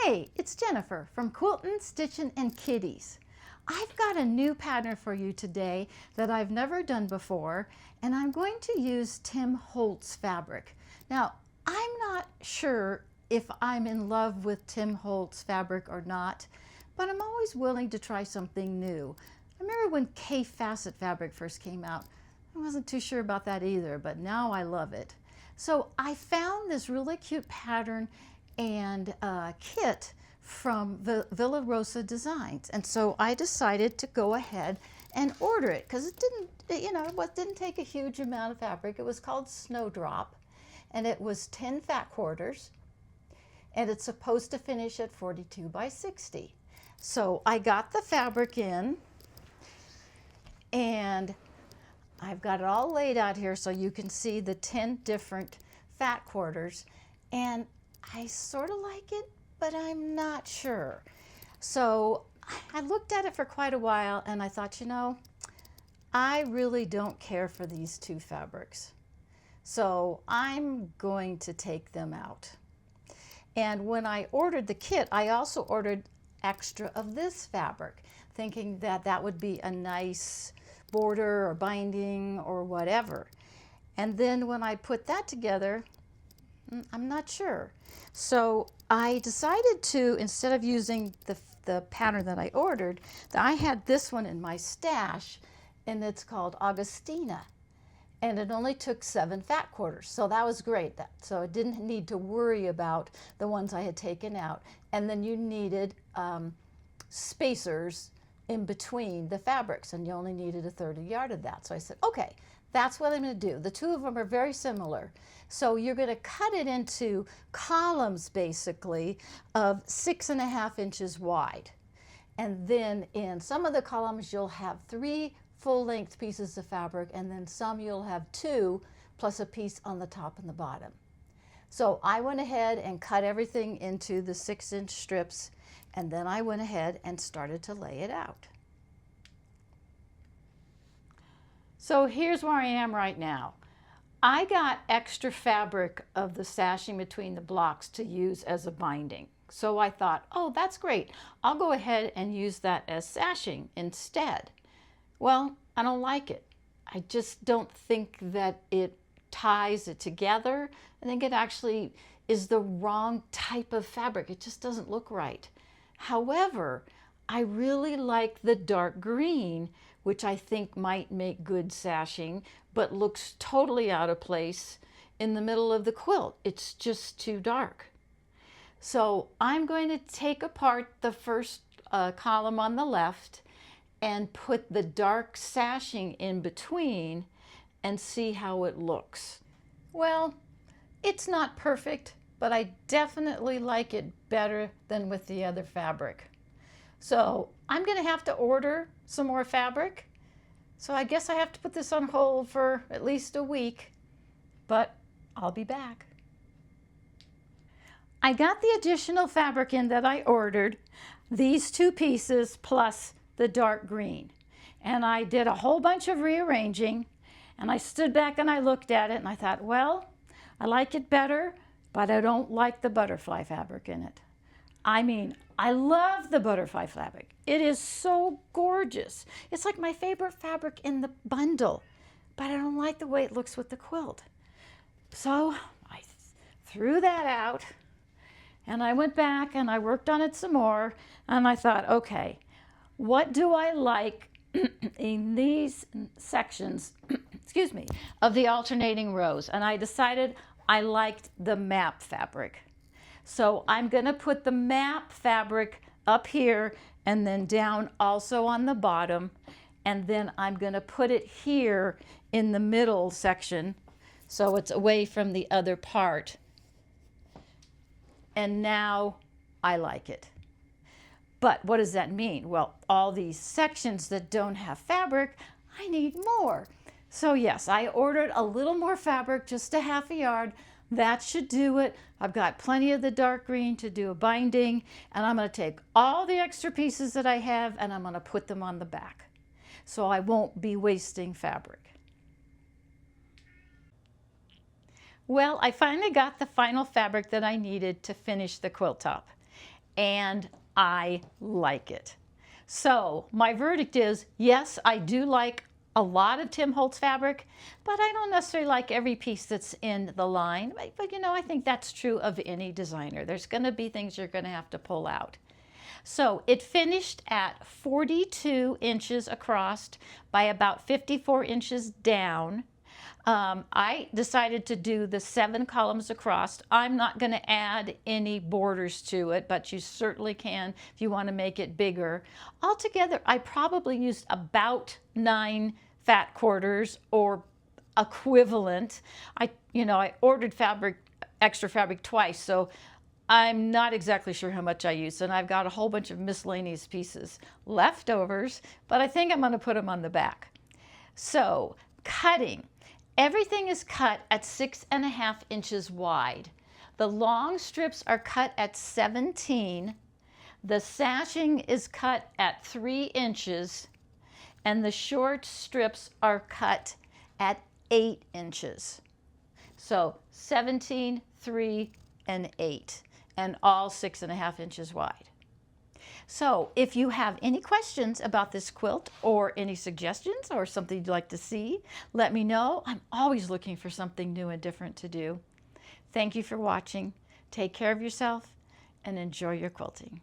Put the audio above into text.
Hey, it's Jennifer from Quilting, Stitching, and Kitties. I've got a new pattern for you today that I've never done before, and I'm going to use Tim Holtz fabric. Now, I'm not sure if I'm in love with Tim Holtz fabric or not, but I'm always willing to try something new. I remember when K-Facet fabric first came out. I wasn't too sure about that either, but now I love it. So I found this really cute pattern and kit from Villa Rosa Designs, and so I decided to go ahead and order it because it didn't take a huge amount of fabric. It was called Snowdrop, and it was 10 fat quarters, and it's supposed to finish at 42 by 60. So I got the fabric in, and I've got it all laid out here so you can see the 10 different fat quarters, and I sort of like it, but I'm not sure. So I looked at it for quite a while and I thought, I really don't care for these two fabrics. So I'm going to take them out. And when I ordered the kit, I also ordered extra of this fabric, thinking that that would be a nice border or binding or whatever. And then when I put that together, I'm not sure. So I decided to, instead of using the pattern that I ordered, that I had this one in my stash, and it's called Augustina. And it only took 7 fat quarters, so that was great. So I didn't need to worry about the ones I had taken out. And then you needed spacers in between the fabrics, and you only needed 1/3 yard of that. So I said, okay, that's what I'm going to do. The two of them are very similar. So you're going to cut it into columns, basically, of 6.5 inches wide. And then in some of the columns, you'll have 3 full-length pieces of fabric, and then some you'll have 2, plus a piece on the top and the bottom. So I went ahead and cut everything into the 6-inch strips, and then I went ahead and started to lay it out. So here's where I am right now. I got extra fabric of the sashing between the blocks to use as a binding. So I thought, oh, that's great. I'll go ahead and use that as sashing instead. Well, I don't like it. I just don't think that it ties it together. I think it actually is the wrong type of fabric. It just doesn't look right. However, I really like the dark green, which I think might make good sashing, but looks totally out of place in the middle of the quilt. It's just too dark. So I'm going to take apart the first column on the left and put the dark sashing in between and see how it looks. Well, it's not perfect, but I definitely like it better than with the other fabric. So I'm going to have to order some more fabric. So I guess I have to put this on hold for at least a week, but I'll be back. I got the additional fabric in that I ordered, these 2 pieces plus the dark green. And I did a whole bunch of rearranging, and I stood back and I looked at it and I thought, well, I like it better, but I don't like the butterfly fabric in it. I mean, I love the butterfly fabric. It is so gorgeous. It's like my favorite fabric in the bundle, but I don't like the way it looks with the quilt. So I threw that out, and I went back and I worked on it some more, and I thought, okay, what do I like in these sections, excuse me, of the alternating rows? And I decided I liked the map fabric. So I'm going to put the map fabric up here and then down also on the bottom, and then I'm going to put it here in the middle section so it's away from the other part. And now I like it. But what does that mean? Well, all these sections that don't have fabric, I need more. So yes, I ordered a little more fabric, just a 1/2 yard. That should do it. I've got plenty of the dark green to do a binding, and I'm going to take all the extra pieces that I have and I'm going to put them on the back, so I won't be wasting fabric. Well, I finally got the final fabric that I needed to finish the quilt top. and I like it. So my verdict is, yes, I do like a lot of Tim Holtz fabric, but I don't necessarily like every piece that's in the line. But you know, I think that's true of any designer. There's going to be things you're going to have to pull out. So it finished at 42 inches across by about 54 inches down. I decided to do the 7 columns across. I'm not going to add any borders to it, but you certainly can if you want to make it bigger. Altogether, I probably used about 9 fat quarters or equivalent. I ordered extra fabric twice, so I'm not exactly sure how much I used, and I've got a whole bunch of miscellaneous pieces leftovers, but I think I'm going to put them on the back. So, cutting. Everything is cut at 6.5 inches wide. The long strips are cut at 17. The sashing is cut at 3 inches, and the short strips are cut at 8 inches. So 17, 3, and 8, and all 6.5 inches wide. So if you have any questions about this quilt or any suggestions or something you'd like to see, let me know. I'm always looking for something new and different to do. Thank you for watching. Take care of yourself and enjoy your quilting.